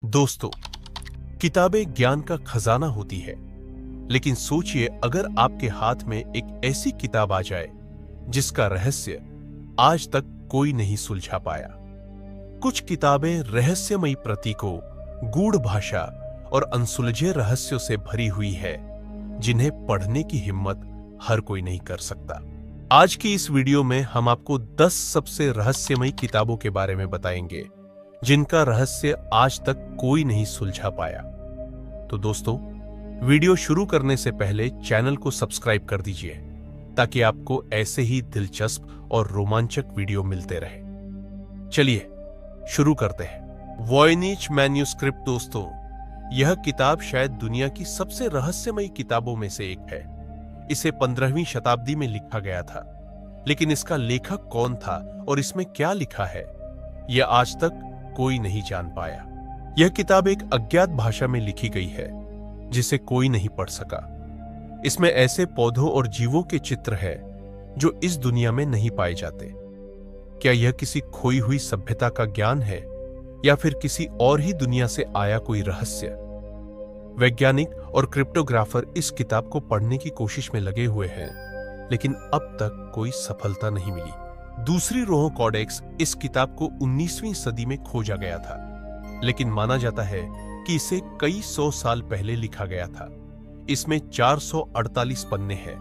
दोस्तों, किताबें ज्ञान का खजाना होती है, लेकिन सोचिए अगर आपके हाथ में एक ऐसी किताब आ जाए जिसका रहस्य आज तक कोई नहीं सुलझा पाया। कुछ किताबें रहस्यमयी प्रतीकों, गूढ़ भाषा और अनसुलझे रहस्यों से भरी हुई है, जिन्हें पढ़ने की हिम्मत हर कोई नहीं कर सकता। आज की इस वीडियो में हम आपको 10 सबसे रहस्यमयी किताबों के बारे में बताएंगे, जिनका रहस्य आज तक कोई नहीं सुलझा पाया। तो दोस्तों, वीडियो शुरू करने से पहले चैनल को सब्सक्राइब कर दीजिए, ताकि आपको ऐसे ही दिलचस्प और रोमांचक वीडियो मिलते रहे। चलिए शुरू करते हैं। Voynich manuscript. दोस्तों, यह किताब शायद दुनिया की सबसे रहस्यमयी किताबों में से एक है। इसे 15वीं शताब्दी में लिखा गया था, लेकिन इसका लेखक कौन था और इसमें क्या लिखा है, यह आज तक कोई नहीं जान पाया। यह किताब एक अज्ञात भाषा में लिखी गई है, जिसे कोई नहीं पढ़ सका। इसमें ऐसे पौधों और जीवों के चित्र हैं जो इस दुनिया में नहीं पाए जाते। क्या यह किसी खोई हुई सभ्यता का ज्ञान है, या फिर किसी और ही दुनिया से आया कोई रहस्य? वैज्ञानिक और क्रिप्टोग्राफर इस किताब को पढ़ने की कोशिश में लगे हुए हैं, लेकिन अब तक कोई सफलता नहीं मिली। दूसरी रोह कॉडेक्स इस किताब को 19वीं सदी में खोजा गया था, लेकिन माना जाता है कि इसे कई 100 साल पहले लिखा गया था। इसमें 448 पन्ने हैं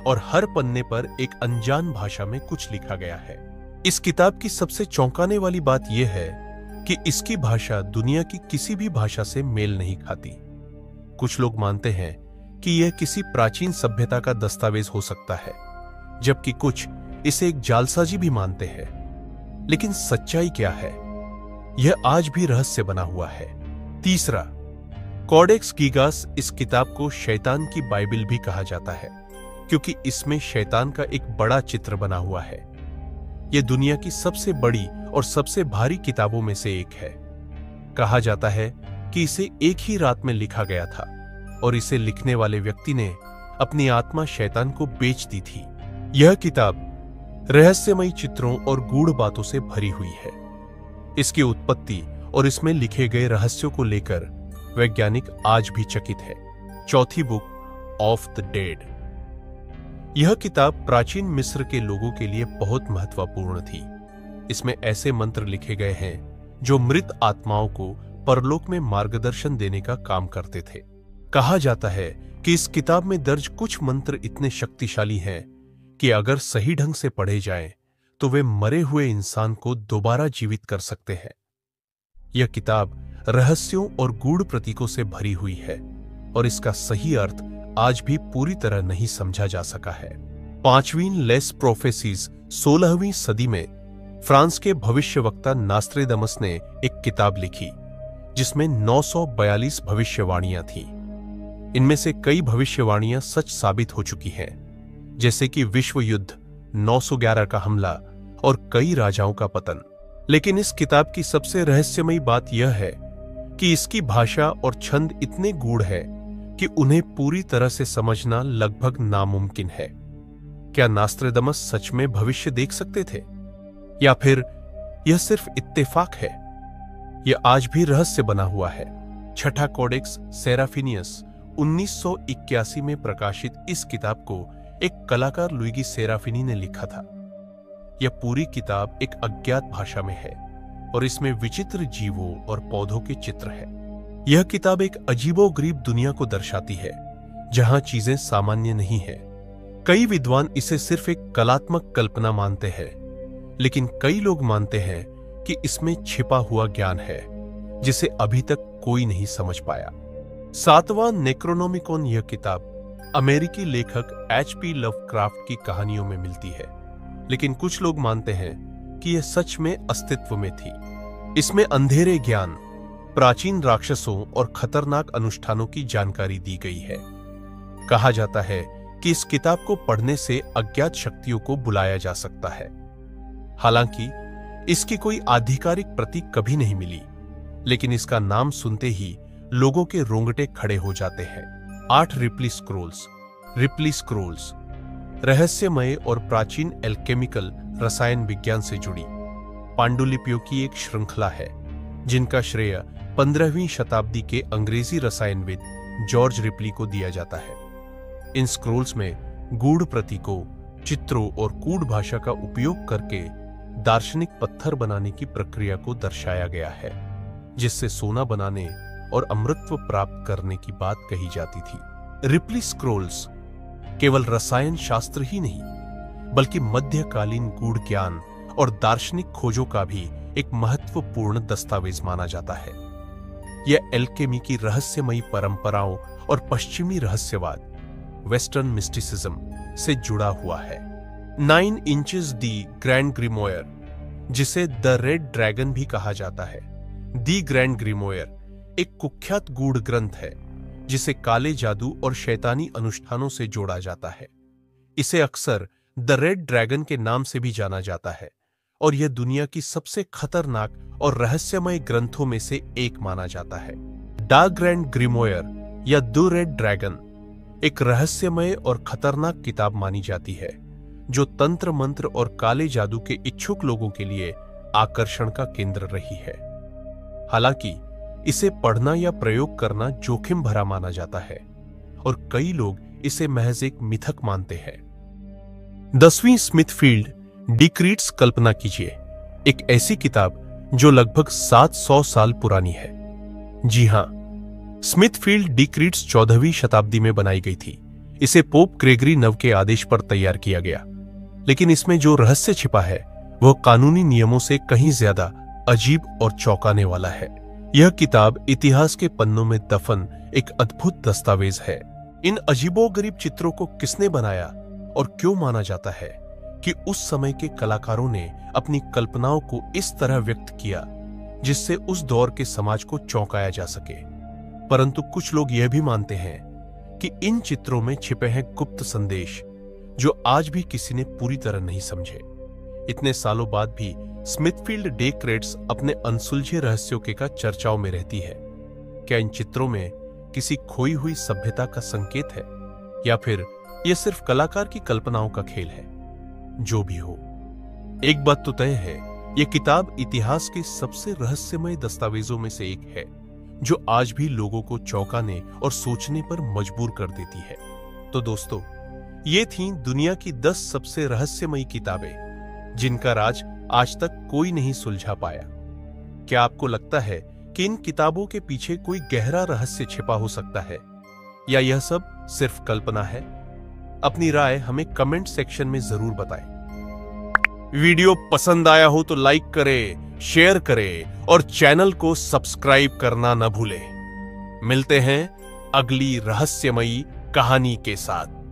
और हर पन्ने पर एक अनजान भाषा में कुछ लिखा गया है। इस किताब की सबसे चौंकाने वाली बात यह है कि इसकी भाषा दुनिया की किसी भी भाषा से मेल नहीं खाती। कुछ लोग मानते हैं कि यह किसी प्राचीन सभ्यता का दस्तावेज हो सकता है, जबकि कुछ इसे एक जालसाजी भी मानते हैं। लेकिन सच्चाई क्या है, यह आज भी रहस्य बना हुआ है। तीसरा, कॉडेक्स गीगास। इस किताब को शैतान की बाइबिल भी कहा जाता है, क्योंकि इसमें शैतान का एक बड़ा चित्र बना हुआ है। यह दुनिया की सबसे बड़ी और सबसे भारी किताबों में से एक है। कहा जाता है कि इसे एक ही रात में लिखा गया था और इसे लिखने वाले व्यक्ति ने अपनी आत्मा शैतान को बेच दी थी। यह किताब रहस्यमयी चित्रों और गूढ़ बातों से भरी हुई है। इसकी उत्पत्ति और इसमें लिखे गए रहस्यों को लेकर वैज्ञानिक आज भी चकित है। चौथी, बुक ऑफ द डेड। यह किताब प्राचीन मिस्र के लोगों के लिए बहुत महत्वपूर्ण थी। इसमें ऐसे मंत्र लिखे गए हैं जो मृत आत्माओं को परलोक में मार्गदर्शन देने का काम करते थे। कहा जाता है कि इस किताब में दर्ज कुछ मंत्र इतने शक्तिशाली हैं कि अगर सही ढंग से पढ़े जाएं, तो वे मरे हुए इंसान को दोबारा जीवित कर सकते हैं। यह किताब रहस्यों और गूढ़ प्रतीकों से भरी हुई है, और इसका सही अर्थ आज भी पूरी तरह नहीं समझा जा सका है। 5वीं लेस प्रोफेसीज। 16वीं सदी में फ्रांस के भविष्यवक्ता नास्ट्रेदमस ने एक किताब लिखी, जिसमें 942 भविष्यवाणियां थीं। इनमें से कई भविष्यवाणियां सच साबित हो चुकी हैं, जैसे कि विश्व युद्ध, 911 का हमला और कई राजाओं का पतन। लेकिन इस किताब की सबसे रहस्यमयी बात यह है कि इसकी भाषा और छंद इतने गूढ़ है कि उन्हें पूरी तरह से समझना लगभग नामुमकिन है। क्या नास्ट्रेदमस सच में भविष्य देख सकते थे, या फिर यह सिर्फ इत्तेफाक है? यह आज भी रहस्य बना हुआ है। छठा, कॉडेक्स सेराफिनियस। 1981 में प्रकाशित इस किताब को एक कलाकार लुइगी सेराफिनी ने लिखा था। यह पूरी किताब एक अज्ञात भाषा में है और इसमें विचित्र जीवों और पौधों के चित्र हैं। यह किताब एक अजीबोगरीब दुनिया को दर्शाती है, जहां चीजें सामान्य नहीं है। कई विद्वान इसे सिर्फ एक कलात्मक कल्पना मानते हैं, लेकिन कई लोग मानते हैं कि इसमें छिपा हुआ ज्ञान है, जिसे अभी तक कोई नहीं समझ पाया। 7वां, नेक्रोनोमिकॉन। यह किताब अमेरिकी लेखक HP लवक्राफ्ट की कहानियों में मिलती है, लेकिन कुछ लोग मानते हैं कि यह सच में अस्तित्व में थी। इसमें अंधेरे ज्ञान, प्राचीन राक्षसों और खतरनाक अनुष्ठानों की जानकारी दी गई है। कहा जाता है कि इस किताब को पढ़ने से अज्ञात शक्तियों को बुलाया जा सकता है। हालांकि इसकी कोई आधिकारिक प्रतीक कभी नहीं मिली, लेकिन इसका नाम सुनते ही लोगों के रोंगटे खड़े हो जाते हैं। 8, रिप्ली स्क्रोल्स। रिप्ली स्क्रोल्स रहस्यमय और प्राचीन एल्केमिकल रसायन विज्ञान से जुड़ी पांडुलिपियों की एक श्रृंखला है, जिनका श्रेय 15वीं शताब्दी के अंग्रेजी रसायनविद जॉर्ज रिपली को दिया जाता है। इन स्क्रोल्स में गूढ़ प्रतीकों, चित्रों और कूढ़ भाषा का उपयोग करके दार्शनिक पत्थर बनाने की प्रक्रिया को दर्शाया गया है, जिससे सोना बनाने और अमृतत्व प्राप्त करने की बात कही जाती थी। रिपली स्क्रोल्स केवल रसायन शास्त्र ही नहीं, बल्कि मध्यकालीन गूढ़ ज्ञान और दार्शनिक खोजों का भी एक महत्वपूर्ण दस्तावेज माना जाता है। यह एल्केमी की रहस्यमयी परंपराओं और पश्चिमी रहस्यवाद, वेस्टर्न मिस्टिसिज्म से जुड़ा हुआ है। 9 इंचेस दी ग्रैंड ग्रीमोयर, जिसे द रेड ड्रैगन भी कहा जाता है। दी ग्रैंड ग्रीमोयर एक कुख्यात गूढ़ ग्रंथ है जिसे काले जादू और शैतानी अनुष्ठानों से जोड़ा जाता है। इसे अक्सर द रेड ड्रैगन के नाम से भी जाना जाता है और यह दुनिया की सबसे खतरनाक और रहस्यमय ग्रंथों में से एक माना जाता है। द ग्रैंड ग्रीमोयर या द रेड ड्रैगन एक रहस्यमय और खतरनाक किताब मानी जाती है, जो तंत्र मंत्र और काले जादू के इच्छुक लोगों के लिए आकर्षण का केंद्र रही है। हालांकि इसे पढ़ना या प्रयोग करना जोखिम भरा माना जाता है और कई लोग इसे महज एक मिथक मानते हैं। 10वीं स्मिथफील्ड डिक्रीट्स कल्पना कीजिए, एक ऐसी किताब जो लगभग 700 साल पुरानी है। जी हां, स्मिथफील्ड डिक्रीट्स 14वीं शताब्दी में बनाई गई थी। इसे पोप ग्रेगरी नव के आदेश पर तैयार किया गया, लेकिन इसमें जो रहस्य छिपा है वह कानूनी नियमों से कहीं ज्यादा अजीब और चौंकाने वाला है। यह किताब इतिहास के पन्नों में दफन एक अद्भुत दस्तावेज है। इन अजीबोगरीब चित्रों को किसने बनाया और क्यों माना जाता है कि उस समय के कलाकारों ने अपनी कल्पनाओं को इस तरह व्यक्त किया जिससे उस दौर के समाज को चौंकाया जा सके। परंतु कुछ लोग यह भी मानते हैं कि इन चित्रों में छिपे हैं गुप्त संदेश जो आज भी किसी ने पूरी तरह नहीं समझे। इतने सालों बाद भी स्मिथफील्ड डिक्रीट्स अपने अनसुलझे रहस्यों के का चर्चाओं में रहती है। क्या इन चित्रों में किसी खोई हुई सभ्यता का संकेत है या फिर यह सिर्फ कलाकार की कल्पनाओं का खेल है? जो भी हो, एक बात तो तय है, यह किताब इतिहास के सबसे रहस्यमय दस्तावेजों में से एक है जो आज भी लोगों को चौंकाने और सोचने पर मजबूर कर देती है। तो दोस्तों, ये थीं दुनिया की 10 सबसे रहस्यमयी किताबें जिनका राज आज तक कोई नहीं सुलझा पाया। क्या आपको लगता है कि इन किताबों के पीछे कोई गहरा रहस्य छिपा हो सकता है या यह सब सिर्फ कल्पना है? अपनी राय हमें कमेंट सेक्शन में जरूर बताएं। वीडियो पसंद आया हो तो लाइक करें, शेयर करें और चैनल को सब्सक्राइब करना न भूलें। मिलते हैं अगली रहस्यमयी कहानी के साथ।